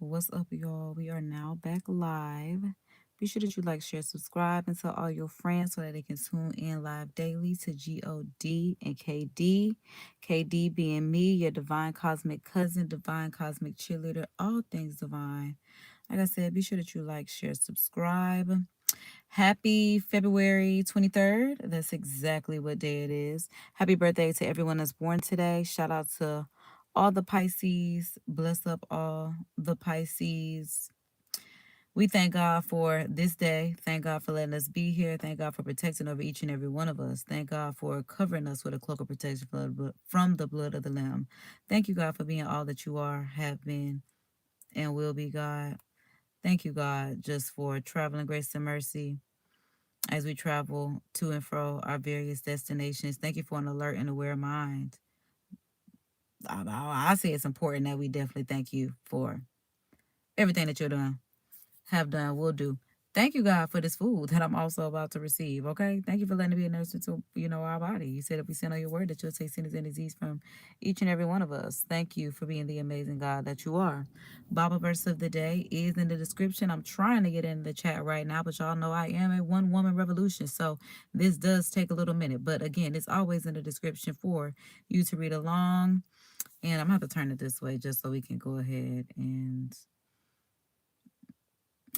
What's up, y'all? We are now back live. Be sure that you like, share, subscribe, and tell all your friends so that they can tune in live daily to God and KD. KD being me, your divine cosmic cousin, divine cosmic cheerleader, all things divine. Like I said, be sure that you like, share, subscribe. Happy February 23rd. That's exactly what day it is. Happy birthday to everyone that's born today. Shout out to all the Pisces. Bless up all the Pisces. We thank God for this day. Thank God for letting us be here. Thank God for protecting over each and every one of us. Thank God for covering us with a cloak of protection from the blood of the Lamb. Thank you, God, for being all that you are, have been, and will be, God. Thank you, God, just for traveling grace and mercy as we travel to and fro our various destinations. Thank you for an alert and aware mind. I say it's important that we definitely thank you for everything that you're doing, have done, will do. Thank you, God, for this food that I'm also about to receive. Okay. Thank you for letting me be a nurse into, our body. You said if we send on your word that you'll take sickness and disease from each and every one of us. Thank you for being the amazing God that you are. Bible verse of the day is in the description. I'm trying to get in the chat right now, but y'all know I am a one woman revolution. So this does take a little minute. But again, it's always in the description for you to read along. And I'm going to have to turn it this way just so we can go ahead and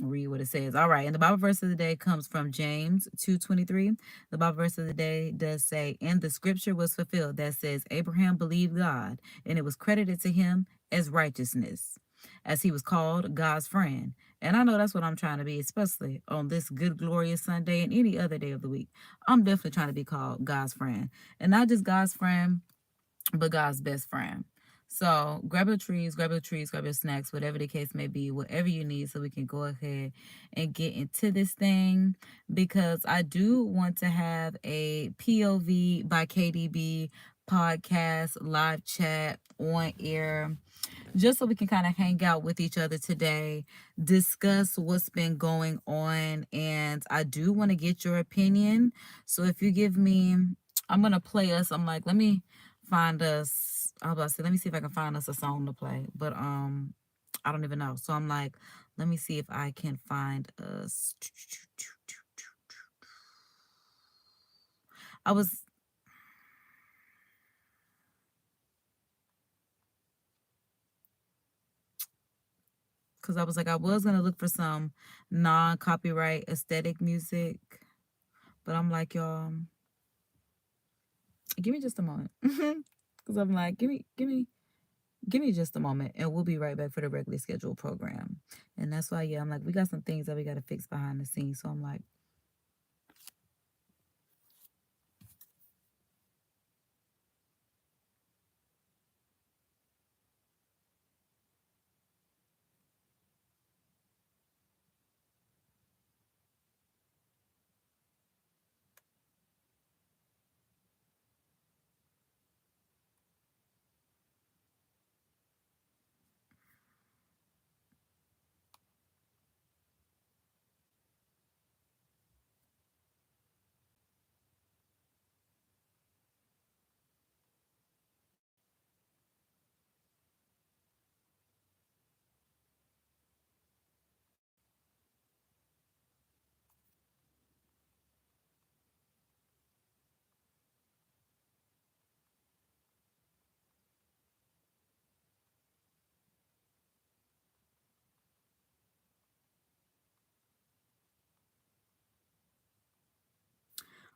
read what it says. All right, and the Bible verse of the day comes from James 2:23. The Bible verse of the day does say, and the scripture was fulfilled that says, Abraham believed God, and it was credited to him as righteousness, as he was called God's friend. And I know that's what I'm trying to be, especially on this good, glorious Sunday and any other day of the week. I'm definitely trying to be called God's friend. And not just God's friend, but God's best friend. So grab your trees, grab your snacks, whatever the case may be, whatever you need, so we can go ahead and get into this thing. Because I do want to have a POV by KDB podcast live chat on air, just so we can kind of hang out with each other today, discuss what's been going on, and I do want to get your opinion. So if you give me, I'm gonna play us. I'm like, let me find us. I was about to say, let me see if I can find us a song to play, but I don't even know. So I'm like, let me see if I can find us. I was because I was like, I was gonna look for some non-copyright aesthetic music, but I'm like, y'all, give me just a moment. Because I'm like, give me just a moment, and we'll be right back for the regularly scheduled program. And that's why, yeah, I'm like, we got some things that we got to fix behind the scenes. So I'm like,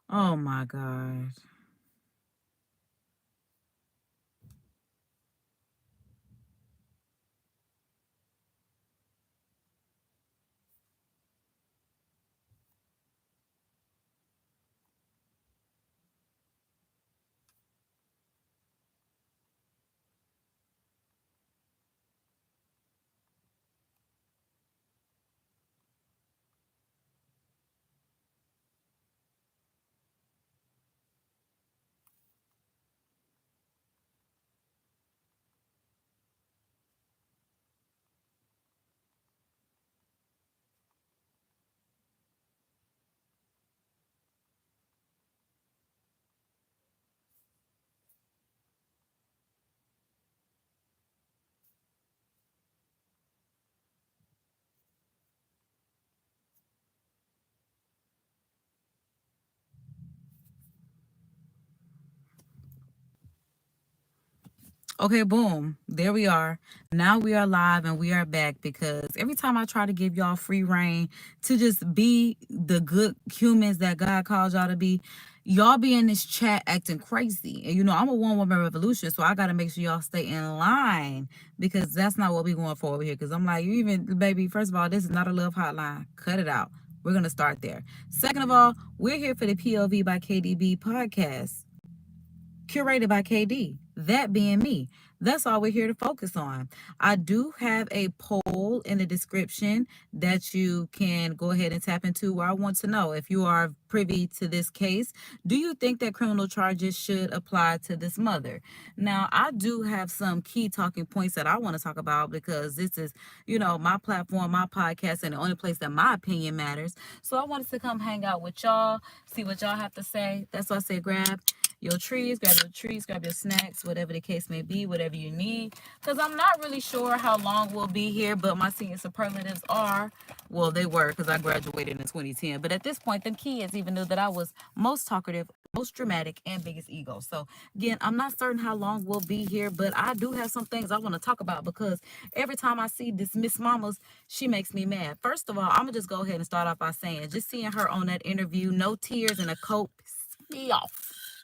oh my God. Okay, boom. There we are. Now we are live and we are back because every time I try to give y'all free reign to just be the good humans that God calls y'all to be, y'all be in this chat acting crazy. And you know, I'm a one-woman revolution, so I got to make sure y'all stay in line because that's not what we going for over here. Because I'm like, you even, baby, first of all, this is not a love hotline. Cut it out. We're going to start there. Second of all, we're here for the POV by KDB podcast, curated by KD, that being me. That's all we're here to focus on. I do have a poll in the description that you can go ahead and tap into, where I want to know if you are privy to this case. Do you think that criminal charges should apply to this mother? Now, I do have some key talking points that I want to talk about because this is, you know, my platform, my podcast, and the only place that my opinion matters. So I wanted to come hang out with y'all, see what y'all have to say. That's why I say grab your trees, grab your snacks, whatever the case may be, whatever you need. Because I'm not really sure how long we'll be here, but my senior superlatives are, well, they were because I graduated in 2010. But at this point, the kids even knew that I was most talkative, most dramatic, and biggest ego. So again, I'm not certain how long we'll be here, but I do have some things I want to talk about because every time I see this Miss Mamas, she makes me mad. First of all, I'm going to just go ahead and start off by saying, just seeing her on that interview, no tears and a coat, pissed me off.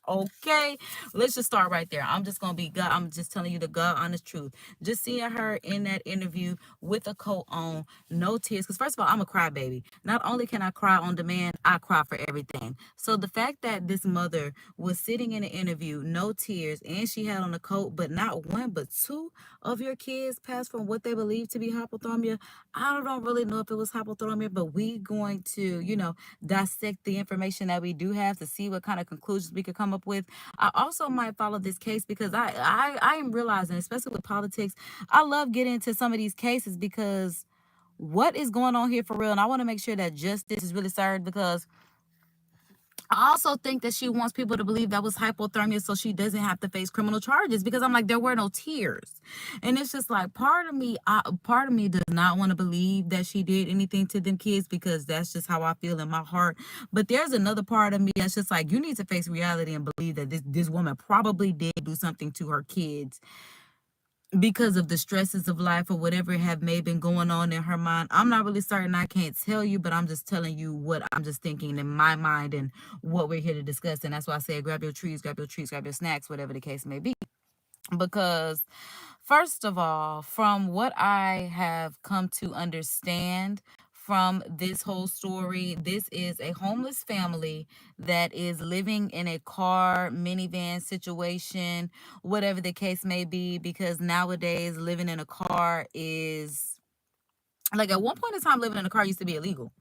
Okay, let's just start right there. I'm just gonna be God. I'm just telling you the God honest truth. Just seeing her in that interview with a coat on, no tears. Because first of all, I'm a crybaby. Not only can I cry on demand, I cry for everything. So the fact that this mother was sitting in an interview, no tears, and she had on a coat, but not one but two of your kids passed from what they believe to be hypothermia. I don't really know if it was hypothermia, but we going to, you know, dissect the information that we do have to see what kind of conclusions we could come up with. I also might follow this case because I am realizing, especially with politics, I love getting into some of these cases because what is going on here for real? And I want to make sure that justice is really served because I also think that she wants people to believe that was hypothermia so she doesn't have to face criminal charges because I'm like, there were no tears. And it's just like part of me does not want to believe that she did anything to them kids because that's just how I feel in my heart. But there's another part of me that's just like, you need to face reality and believe that this woman probably did do something to her kids because of the stresses of life or whatever have may been going on in her mind. I'm not really certain. I can't tell you, but I'm just telling you what I'm just thinking in my mind and what we're here to discuss. And that's why I say grab your trees, grab your snacks, whatever the case may be. Because first of all, from what I have come to understand from this whole story, this is a homeless family that is living in a car, minivan situation, whatever the case may be, because nowadays living in a car is like at one point in time, living in a car used to be illegal.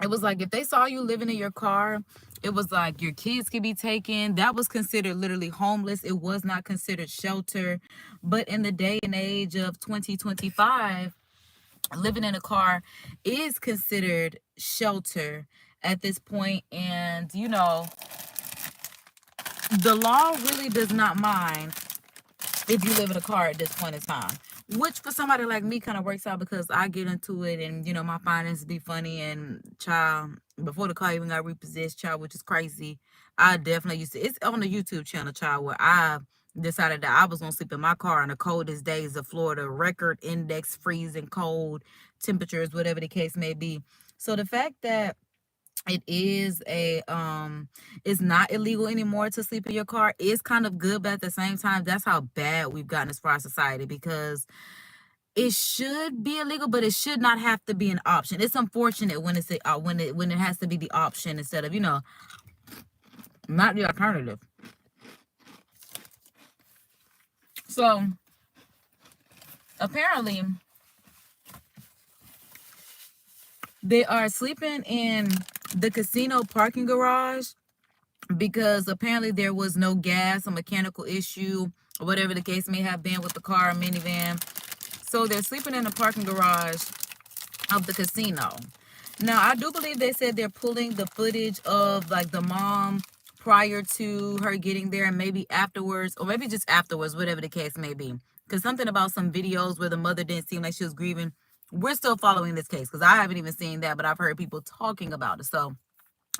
It was like if they saw you living in your car, it was like your kids could be taken. That was considered literally homeless. It was not considered shelter. But in the day and age of 2025, living in a car is considered shelter at this point. And, you know, the law really does not mind if you live in a car at this point in time, which for somebody like me kind of works out because I get into it and, you know, my finances be funny and child, before the car even got repossessed, child, which is crazy. I definitely used to, it's on the YouTube channel, child, where I decided that I was going to sleep in my car on the coldest days of Florida, record index freezing cold temperatures, whatever the case may be. So the fact that it is it's not illegal anymore to sleep in your car is kind of good, but at the same time, that's how bad we've gotten as far as society, because it should be illegal, but it should not have to be an option. It's unfortunate when it's when it has to be the option instead of, you know, not the alternative. So apparently they are sleeping in the casino parking garage because apparently there was no gas, a mechanical issue, or whatever the case may have been with the car or minivan. So they're sleeping in the parking garage of the casino. Now, I do believe they said they're pulling the footage of like the mom prior to her getting there and maybe afterwards, or maybe just afterwards, whatever the case may be. Because something about some videos where the mother didn't seem like she was grieving. We're still following this case because I haven't even seen that, but I've heard people talking about it. So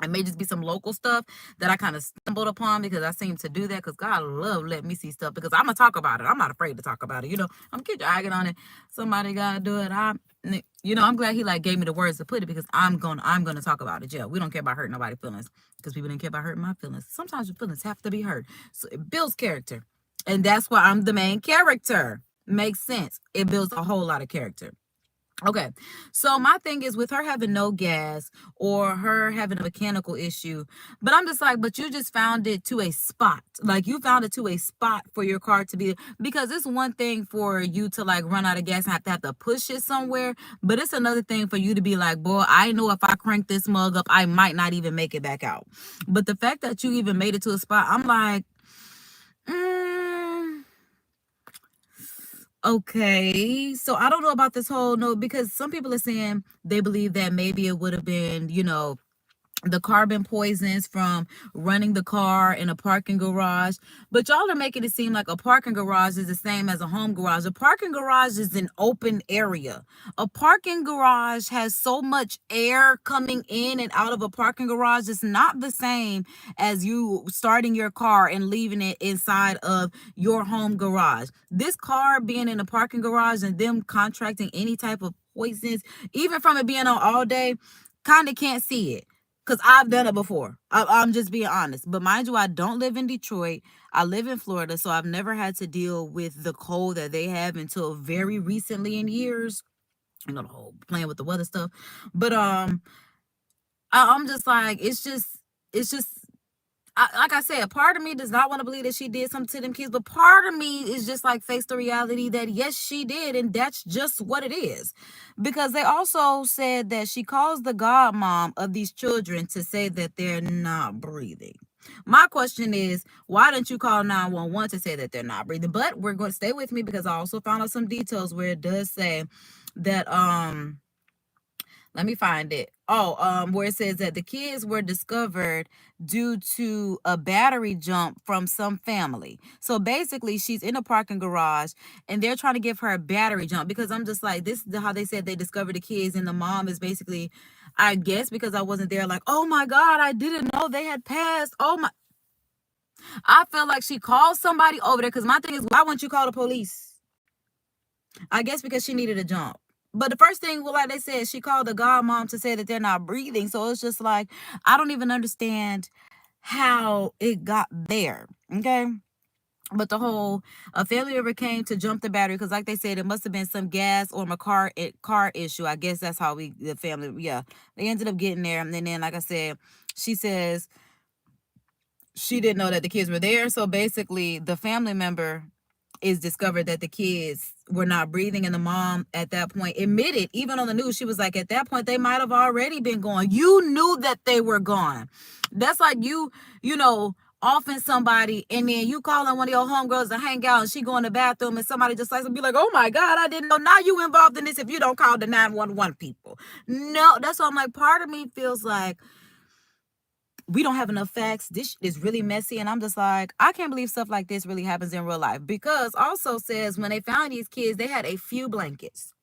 It may just be some local stuff that I kind of stumbled upon because I seem to do that because God love let me see stuff because I'm going to talk about it. I'm not afraid to talk about it. You know, I'm keep dragging on it. Somebody got to do it. I'm glad he like gave me the words to put it because I'm going to talk about it. Yeah, we don't care about hurting nobody's feelings because people didn't care about hurting my feelings. Sometimes your feelings have to be hurt. So it builds character. And that's why I'm the main character. Makes sense. It builds a whole lot of character. Okay, so my thing is with her having no gas or her having a mechanical issue, but I'm just like, but you just found it to a spot. Like you found it to a spot for your car to be, because it's one thing for you to like run out of gas and have to push it somewhere, but it's another thing for you to be like, boy, I know if I crank this mug up, I might not even make it back out. But the fact that you even made it to a spot, I'm like, okay, so I don't know about this whole no, because some people are saying they believe that maybe it would have been, the carbon poisons from running the car in a parking garage. But y'all are making it seem like a parking garage is the same as a home garage. A parking garage is an open area. A parking garage has so much air coming in and out of a parking garage. It's not the same as you starting your car and leaving it inside of your home garage. This car being in a parking garage and them contracting any type of poisons, even from it being on all day, kind of can't see it. Because I've done it before. I'm just being honest. But mind you, I don't live in Detroit. I live in Florida. So I've never had to deal with the cold that they have until very recently in years. The whole playing with the weather stuff. But I'm just like, it's just like I said, part of me does not want to believe that she did something to them kids, but part of me is just like face the reality that yes, she did, and that's just what it is. Because they also said that she calls the godmom of these children to say that they're not breathing. My question is, why didn't you call 911 to say that they're not breathing? But we're going to stay with me because I also found out some details where it does say that let me find it. Where it says that the kids were discovered due to a battery jump from some family. So basically, she's in a parking garage and they're trying to give her a battery jump because I'm just like, this is how they said they discovered the kids. And the mom is basically, I guess because I wasn't there, like, oh my God, I didn't know they had passed. I feel like she called somebody over there because my thing is, why wouldn't you call the police? I guess because she needed a jump. But the first thing, well, like they said, she called the godmom to say that they're not breathing. So it's just like, I don't even understand how it got there. Okay. But the whole, a family member came to jump the battery because like they said, it must have been some gas or car issue. I guess that's how the family, yeah. They ended up getting there. And then, like I said, she says she didn't know that the kids were there. So basically, the family member is discovered that the kids were not breathing, and the mom at that point admitted, even on the news, she was like, at that point they might have already been gone. You knew that they were gone. That's like you offing somebody and then you calling one of your homegirls to hang out and she go in the bathroom and somebody just likes to be like, oh my God, I didn't know. Now you involved in this if you don't call the 911 people. No, that's why I'm like, part of me feels like we don't have enough facts. This is really messy. And I'm just like, I can't believe stuff like this really happens in real life. Because also says when they found these kids, they had a few blankets.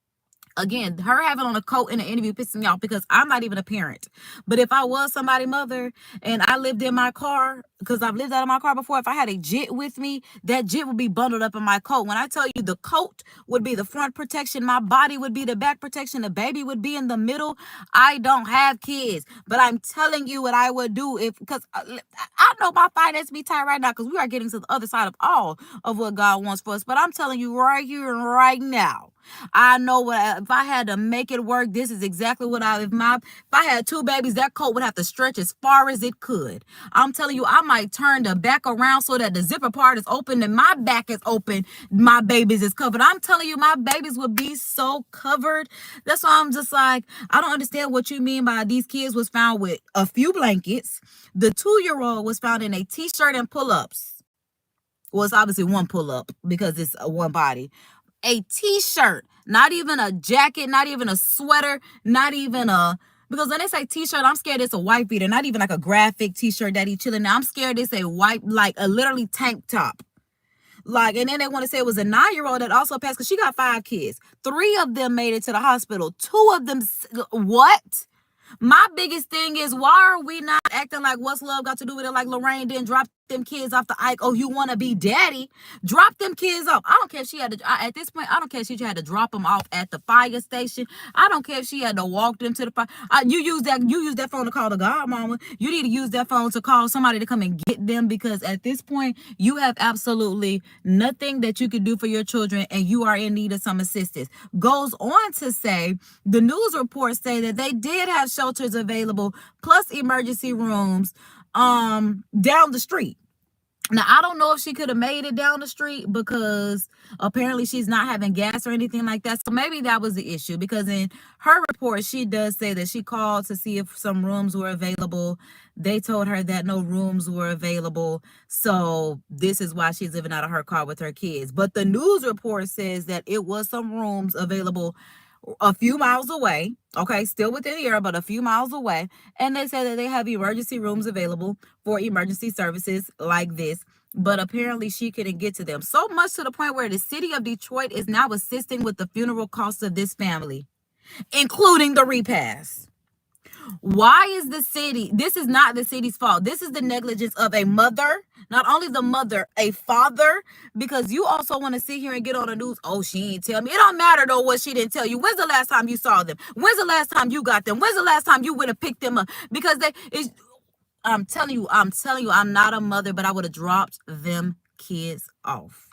Again, her having on a coat in an interview pissing me off because I'm not even a parent. But if I was somebody's mother and I lived in my car, because I've lived out of my car before, if I had a jit with me, that jit would be bundled up in my coat. When I tell you the coat would be the front protection, my body would be the back protection, the baby would be in the middle. I don't have kids, but I'm telling you what I would do because I know my finances be tight right now because we are getting to the other side of all of what God wants for us. But I'm telling you right here and right now, I know if I had to make it work, this is exactly what if I had two babies, that coat would have to stretch as far as it could. I'm telling you, I might turn the back around so that the zipper part is open and my back is open. My babies is covered. I'm telling you, my babies would be so covered. That's why I'm just like, I don't understand what you mean by these kids was found with a few blankets. The 2-year-old was found in a t-shirt and pull-ups. Well, it's obviously one pull-up because it's one body. A t-shirt, not even a jacket, not even a sweater, not even because when they say t-shirt, I'm scared it's a white beater, not even like a graphic t-shirt that he chilling. Now I'm scared it's a white, like a literally tank top. Like, and then they want to say it was a 9-year-old that also passed because she got 5 kids. 3 of them made it to the hospital. 2 of them, what? My biggest thing is, why are we not acting like what's love got to do with it? Like Lorraine didn't drop them kids off the Ike. Oh, you want to be daddy? Drop them kids off. I don't care if she had to, at this point, I don't care if she had to drop them off at the fire station. I don't care if she had to walk them to the fire. You use that phone to call the godmama. You need to use that phone to call somebody to come and get them, because at this point, you have absolutely nothing that you can do for your children, and you are in need of some assistance. Goes on to say, the news reports say that they did have shelters available, plus emergency rooms down the street. Now, I don't know if she could have made it down the street, because apparently she's not having gas or anything like that. So maybe that was the issue, because in her report, she does say that she called to see if some rooms were available. They told her that no rooms were available. So this is why she's living out of her car with her kids. But the news report says that it was some rooms available a few miles away. Okay, still within the area, but a few miles away. And they say that they have emergency rooms available for emergency services like this. But apparently she couldn't get to them. So much to the point where the city of Detroit is now assisting with the funeral costs of this family, including the repast. Why is the city? This is not the city's fault. This is the negligence of a mother. Not only the mother, a father. Because you also want to sit here and get on the news. Oh, she ain't tell me. It don't matter though what she didn't tell you. When's the last time you saw them? When's the last time you got them? When's the last time you went and picked them up? Because I'm telling you, I'm not a mother, but I would have dropped them kids off.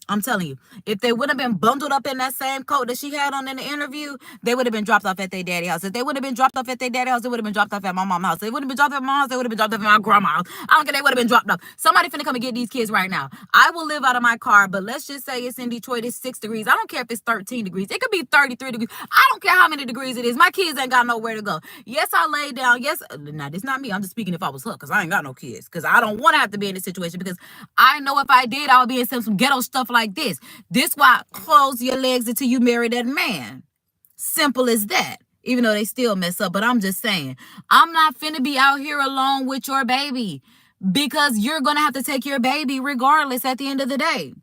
I'm telling you, if they would have been bundled up in that same coat that she had on in the interview, they would have been dropped off at their daddy house. If they would have been dropped off at their daddy house, they would have been dropped off at my mom's house. If they would have been dropped off at my house, they would have been dropped off at my grandma's house. I don't care, they would have been dropped off. Somebody finna come and get these kids right now. I will live out of my car, but let's just say it's in Detroit, it's 6 degrees. I don't care if it's 13 degrees. It could be 33 degrees. I don't care how many degrees it is. My kids ain't got nowhere to go. Yes, I lay down. Yes, now this not me. I'm just speaking if I was her, because I ain't got no kids. Because I don't want to have to be in this situation, because I know if I did, I would be in some ghetto stuff like this. This why close your legs until you marry that man. Simple as that. Even though they still mess up. But I'm just saying, I'm not finna be out here alone with your baby, because you're going to have to take your baby regardless at the end of the day.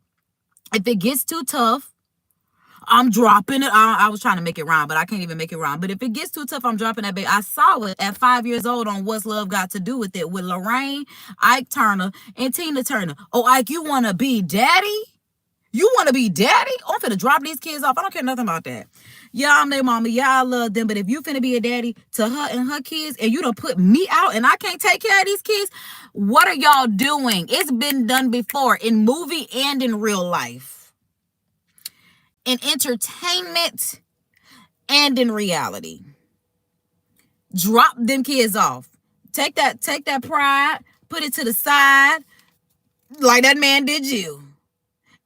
If it gets too tough, I'm dropping it. I was trying to make it rhyme, but I can't even make it rhyme. But if it gets too tough, I'm dropping that baby. I saw it at 5 years old on What's Love Got to Do with It, with Lorraine, Ike Turner, and Tina Turner. Oh, Ike, you want to be daddy? You want to be daddy? I'm finna drop these kids off. I don't care nothing about that. Yeah, I'm their mama. Yeah, I love them. But if you finna be a daddy to her and her kids, and you done put me out and I can't take care of these kids, what are y'all doing? It's been done before in movie and in real life. In entertainment and in reality. Drop them kids off. Take that pride, put it to the side, like that man did you.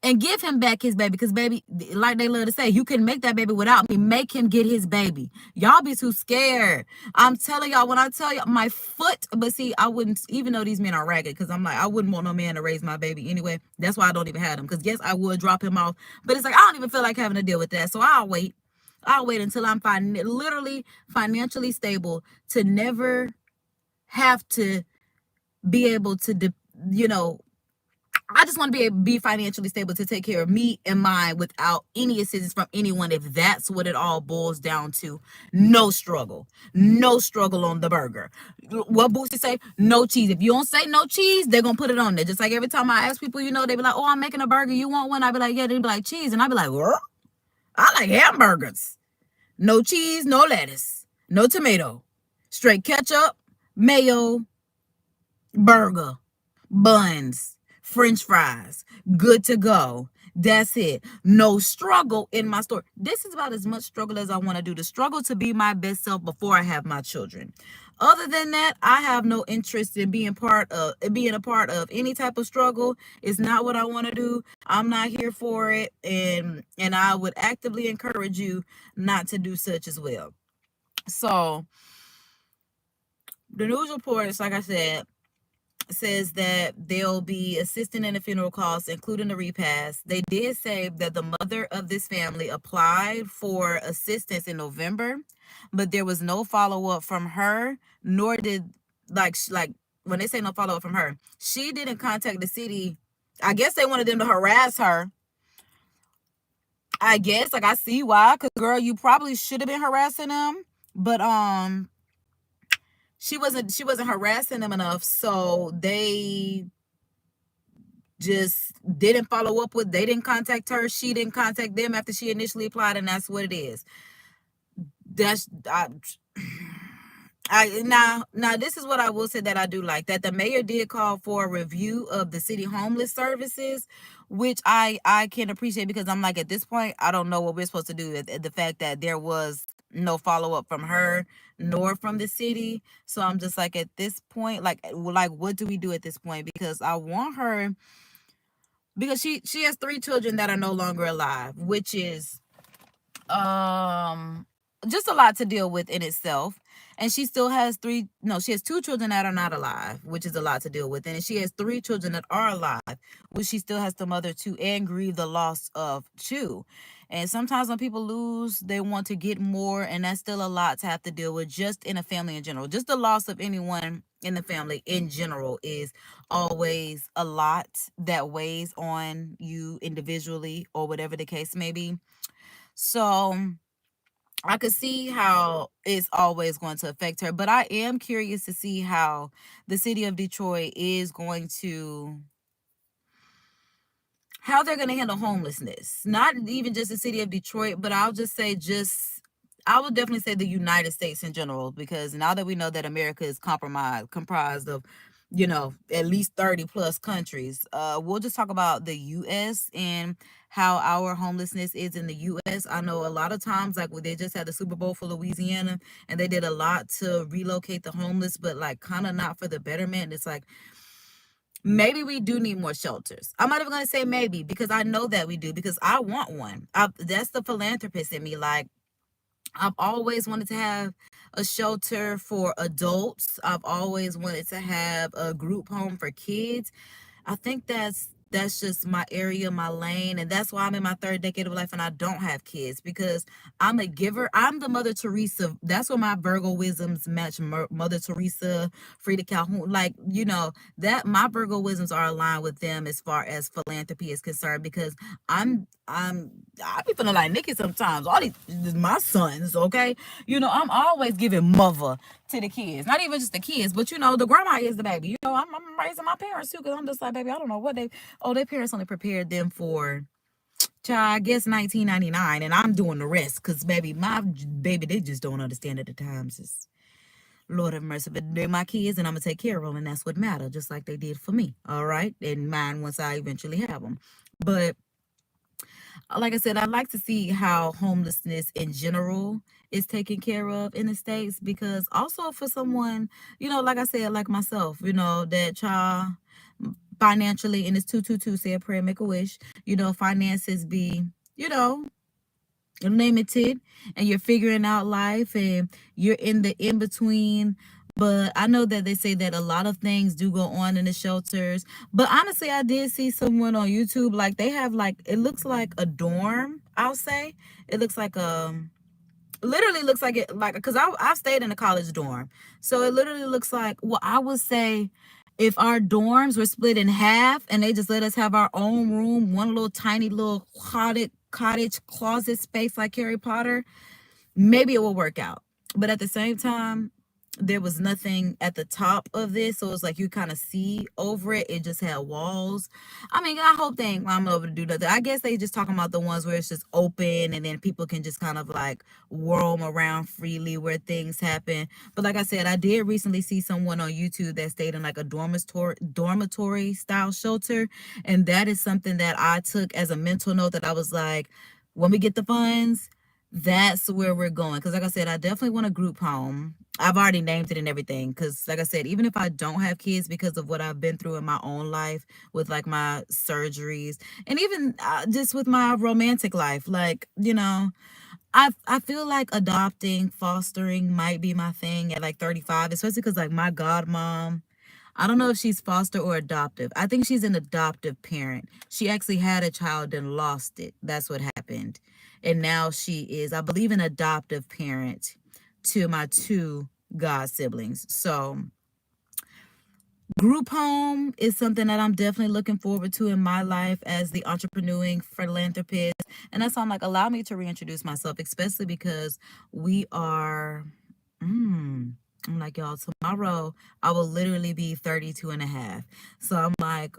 And give him back his baby, because baby, like they love to say, you can make that baby without me. Make him get his baby. Y'all be too scared. I'm telling y'all, when I tell y'all, my foot, but see, I wouldn't, even though these men are ragged, because I'm like, I wouldn't want no man to raise my baby anyway. That's why I don't even have them, because yes, I would drop him off, but it's like, I don't even feel like having to deal with that. So I'll wait until I'm literally financially stable to never have to be able to, I just want to be financially stable to take care of me and mine without any assistance from anyone, if that's what it all boils down to. No struggle. No struggle on the burger. What Boosie say? No cheese. If you don't say no cheese, they're going to put it on there. Just like every time I ask people, they be like, oh, I'm making a burger. You want one? I be like, yeah. They be like, cheese. And I be like, what? I like hamburgers. No cheese, no lettuce, no tomato. Straight ketchup, mayo, burger, buns, French fries, good to go. That's it. No struggle in my story. This is about as much struggle as I want to do. The struggle to be my best self before I have my children. Other than that, I have no interest in being a part of any type of struggle. It's not what I want to do. I'm not here for it. And I would actively encourage you not to do such as well. So the news reports, like I said, says that they'll be assisting in the funeral costs, including the repast. They did say that the mother of this family applied for assistance in November, but there was no follow-up from her, nor did, like when they say no follow-up from her, she didn't contact the city. I guess they wanted them to harass her. I guess, I see why, because girl, you probably should have been harassing them. But she wasn't harassing them enough, so they just didn't follow up with, they didn't contact her, she didn't contact them after she initially applied, and that's what it is. That's now this is what I will say that I do like, that the mayor did call for a review of the city homeless services, which I can appreciate, because I'm like, at this point I don't know what we're supposed to do. The fact that there was no follow-up from her nor from the city, so I'm just like, at this point, like what do we do at this point? Because I want her, because she has 3 children that are no longer alive, which is just a lot to deal with in itself. And she still has she has 2 children that are not alive, which is a lot to deal with. And she has 3 children that are alive, which she still has to mother 2 and grieve the loss of 2. And sometimes when people lose, they want to get more, and that's still a lot to have to deal with just in a family in general. Just the loss of anyone in the family in general is always a lot that weighs on you individually, or whatever the case may be. So I could see how it's always going to affect her, but I am curious to see how the city of Detroit is going to, how they're going to handle homelessness. Not even just the city of Detroit, but I'll just say I would definitely say the United States in general, because now that we know that America is comprised of, at least 30 plus countries, we'll just talk about the U.S. and how our homelessness is in the U.S. I know a lot of times, like, they just had the Super Bowl for Louisiana, and they did a lot to relocate the homeless, but like kind of not for the betterment. It's like, maybe we do need more shelters. I'm not even going to say maybe, because I know that we do, because I want one. That's the philanthropist in me. Like, I've always wanted to have a shelter for adults. I've always wanted to have a group home for kids. I think that's just my area, my lane, and that's why I'm in my 3rd decade of life and I don't have kids, because I'm a giver. I'm the Mother Teresa. That's where my Virgo wisdoms match Mother Teresa, Frida Calhoun. Like, that my Virgo wisdoms are aligned with them as far as philanthropy is concerned, because I be feeling like Nikki sometimes. All these my sons, okay? I'm always giving mother to the kids. Not even just the kids, but the grandma is the baby. I'm raising my parents too, because I'm just like, baby, I don't know what their parents only prepared them for, child, I guess 1999, and I'm doing the rest, because baby, my baby, they just don't understand at the times. It's Lord have mercy, but they're my kids, and I'm gonna take care of them, and that's what matters, just like they did for me. All right, and mine once I eventually have them. But like I said, I'd like to see how homelessness in general is taken care of in the States, because also for someone, like I said, like myself, that child financially, and it's 222 say a prayer, make a wish, finances be, limited, and you're figuring out life, and you're in the in between. But I know that they say that a lot of things do go on in the shelters. But honestly, I did see someone on YouTube, like, they have, like, it looks like a dorm, I'll say. It looks like literally looks like it, like, because I've stayed in a college dorm. So it literally looks like, well, I would say, if our dorms were split in half and they just let us have our own room, one little tiny little cottage closet space like Harry Potter, maybe it will work out. But at the same time, there was nothing at the top of this, so it's like you kind of see over it. It just had walls. I mean, I hope they ain't climbing over to do nothing. I guess they just talking about the ones where it's just open, and then people can just kind of like roam around freely where things happen. But like I said, I did recently see someone on YouTube that stayed in like a dormitory style shelter, and that is something that I took as a mental note, that I was like, when we get the funds, that's where we're going. Because like I said, I definitely want a group home. I've already named it and everything, because like I said, even if I don't have kids, because of what I've been through in my own life with like my surgeries, and even just with my romantic life, like, I feel like adopting, fostering might be my thing at like 35, especially because like my godmom, I don't know if she's foster or adoptive. I think she's an adoptive parent. She actually had a child and lost it. That's what happened. And now she is, I believe, an adoptive parent to my 2 god siblings. So group home is something that I'm definitely looking forward to in my life as the entrepreneuring philanthropist. And that's why I'm like, allow me to reintroduce myself, especially because we are I'm like, y'all, tomorrow I will literally be 32 and a half. So I'm like,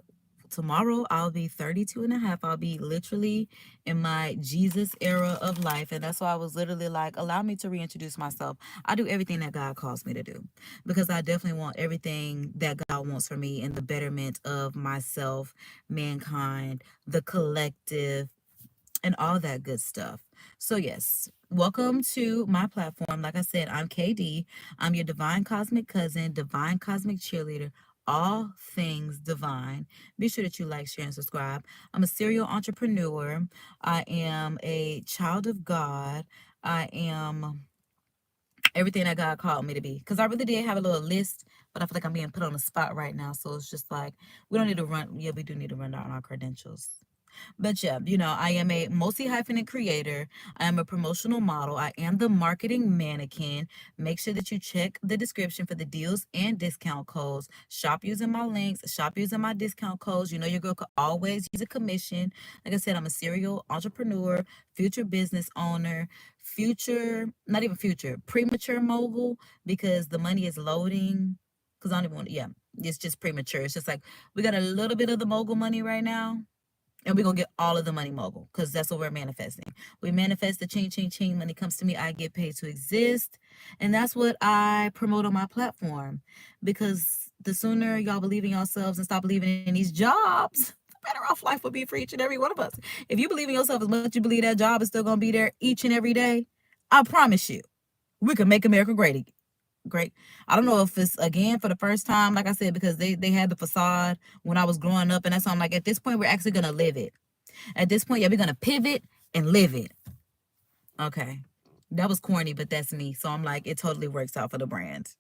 tomorrow I'll be 32 and a half. I'll be literally in my Jesus era of life. And that's why I was literally like, allow me to reintroduce myself. I do everything that God calls me to do, because I definitely want everything that God wants for me in the betterment of myself, mankind, the collective, and all that good stuff. So yes, welcome to my platform. Like I said, I'm KD. I'm your divine cosmic cousin, divine cosmic cheerleader, all things divine. Be sure that you like, share, and subscribe. I'm a serial entrepreneur. I am a child of God. I am everything that God called me to be. Because I really did have a little list, but I feel like I'm being put on the spot right now. So it's just like, we don't need to run. Yeah, we do need to run down our credentials. But yeah, I am a multi-hyphenate creator. I am a promotional model. I am the marketing mannequin. Make sure that you check the description for the deals and discount codes. Shop using my links. Shop using my discount codes. Your girl could always use a commission. Like I said, I'm a serial entrepreneur, future business owner, not even future, premature mogul, because the money is loading. Because I don't even want, yeah, it's just premature. It's just like we got a little bit of the mogul money right now, and we're going to get all of the money mogul, because that's what we're manifesting. We manifest the ching, ching, ching. Money comes to me. I get paid to exist. And that's what I promote on my platform. Because the sooner y'all believe in yourselves and stop believing in these jobs, the better off life will be for each and every one of us. If you believe in yourself as much as you believe that job is still going to be there each and every day, I promise you, we can make America great. I don't know if it's again for the first time, like I said, because they had the facade when I was growing up, and that's why I'm like, at this point we're actually gonna live it. At this point, yeah, we're gonna pivot and live it. Okay, that was corny, but that's me. So I'm like, it totally works out for the brand.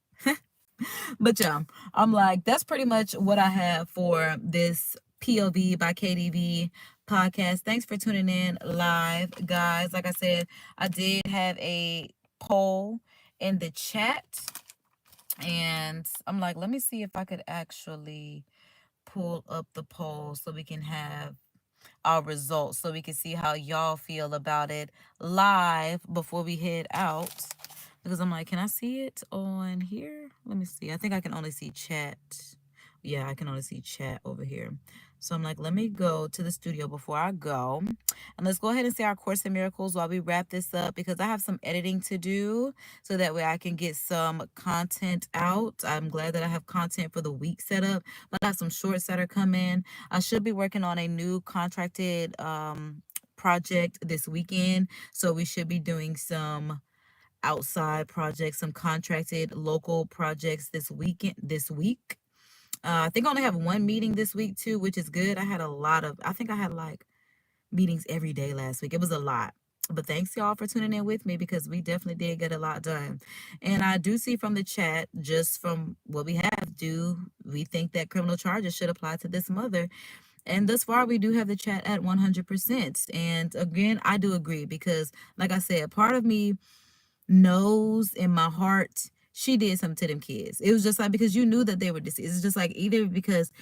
But yeah, I'm like, that's pretty much what I have for this POV by KDV podcast. Thanks for tuning in live, guys. Like I said, I did have a poll in the chat, and I'm like, let me see if I could actually pull up the poll so we can have our results, so we can see how y'all feel about it live before we head out. Because I'm like, can I see it on here? Let me see. I think I can only see chat. Yeah, I can only see chat over here. So I'm like, let me go to the studio before I go. And let's go ahead and say our Course in Miracles while we wrap this up, because I have some editing to do so that way I can get some content out. I'm glad that I have content for the week set up, but I have some shorts that are coming. I should be working on a new contracted project this weekend. So we should be doing some outside projects, some contracted local projects this week. I think I only have one meeting this week too, which is good. I think I had like meetings every day last week. It was a lot. But thanks y'all for tuning in with me, because we definitely did get a lot done. And I do see from the chat, just from what we have, do we think that criminal charges should apply to this mother? And thus far, we do have the chat at 100%. And again, I do agree, because like I said, part of me knows in my heart she did something to them kids. It was just like, because you knew that they were deceased. It's just like, either because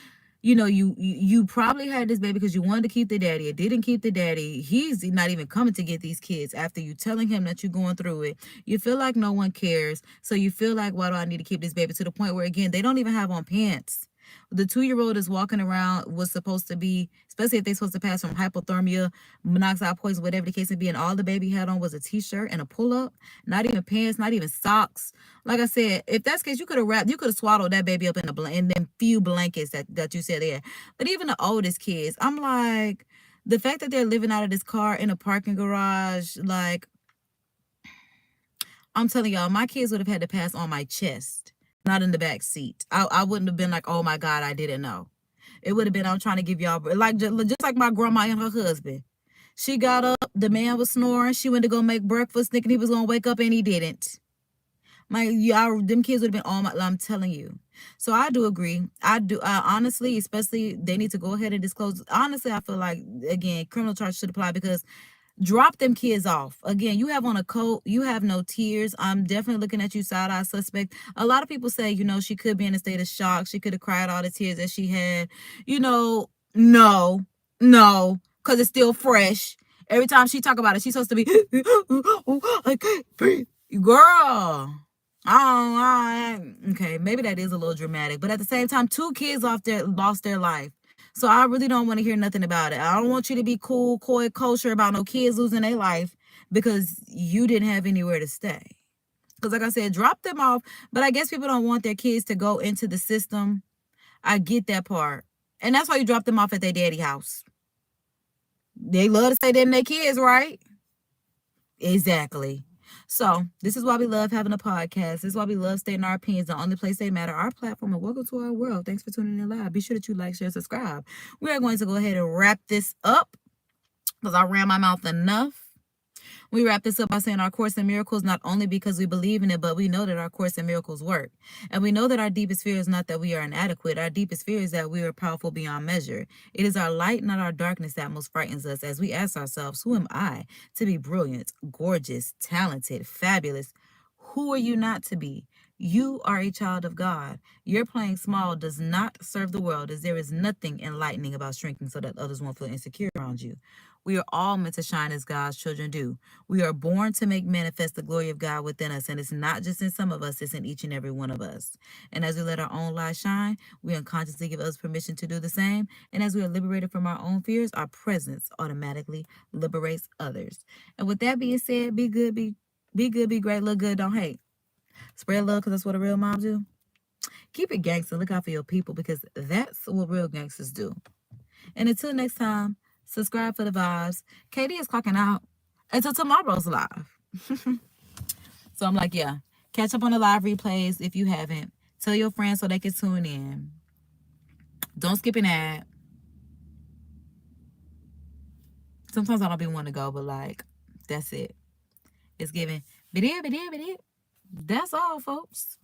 you probably had this baby because you wanted to keep the daddy. It didn't keep the daddy. He's not even coming to get these kids after you telling him that you're going through it. You feel like no one cares. So you feel like, why do I need to keep this baby? To the point where, again, they don't even have on pants. The 2-year-old is walking around, was supposed to be, especially if they're supposed to pass from hypothermia, monoxide poison, whatever the case may be, and all the baby had on was a t-shirt and a pull-up, not even pants, not even socks. Like I said, if that's the case, you could have swallowed that baby up in in them few blankets that you said there. But even the oldest kids, I'm like, the fact that they're living out of this car in a parking garage, like, I'm telling y'all, my kids would have had to pass on my chest, not in the back seat. I wouldn't have been like, oh my God, I didn't know. It would have been, I'm trying to give y'all, like, just like my grandma and her husband. She got up, the man was snoring. She went to go make breakfast, thinking he was going to wake up, and he didn't. Them kids would have been all my, I'm telling you. So I do agree. I honestly, especially, they need to go ahead and disclose. Honestly, I feel like, again, criminal charge should apply, because drop them kids off. Again, you have on a coat, you have no tears. I'm definitely looking at you side-eye suspect. A lot of people say, she could be in a state of shock. She could have cried all the tears that she had. No, because it's still fresh. Every time she talk about it, she's supposed to be, I can't breathe. Girl, Okay, maybe that is a little dramatic, but at the same time, 2 kids lost their life. So I really don't want to hear nothing about it. I don't want you to be cool, coy, kosher about no kids losing their life because you didn't have anywhere to stay. Because like I said, drop them off. But I guess people don't want their kids to go into the system. I get that part. And that's why you drop them off at their daddy house. They love to say them their kids, right? Exactly. So this is why we love having a podcast. This is why we love stating our opinions. The only place they matter, our platform. And welcome to our world. Thanks for tuning in live. Be sure that you like, share, subscribe. We are going to go ahead and wrap this up because I ran my mouth enough. We wrap this up by saying our Course in Miracles, not only because we believe in it, but we know that our Course in Miracles work. And we know that our deepest fear is not that we are inadequate. Our deepest fear is that we are powerful beyond measure. It is our light, not our darkness, that most frightens us as we ask ourselves, who am I to be brilliant, gorgeous, talented, fabulous? Who are you not to be? You are a child of God. Your playing small does not serve the world, as there is nothing enlightening about shrinking so that others won't feel insecure around you. We are all meant to shine as God's children do. We are born to make manifest the glory of God within us, and it's not just in some of us, it's in each and every one of us. And as we let our own light shine, we unconsciously give others permission to do the same. And as we are liberated from our own fears, our presence automatically liberates others. And with that being said, be good, be good, be great, look good, don't hate. Spread love because that's what a real mom do. Keep it gangster. Look out for your people because that's what real gangsters do. And until next time, subscribe for the vibes. KD is clocking out until tomorrow's live. So I'm like, yeah, catch up on the live replays if you haven't. Tell your friends so they can tune in. Don't skip an ad. Sometimes I don't be wanting to go, but like, that's it. It's giving. That's all, folks.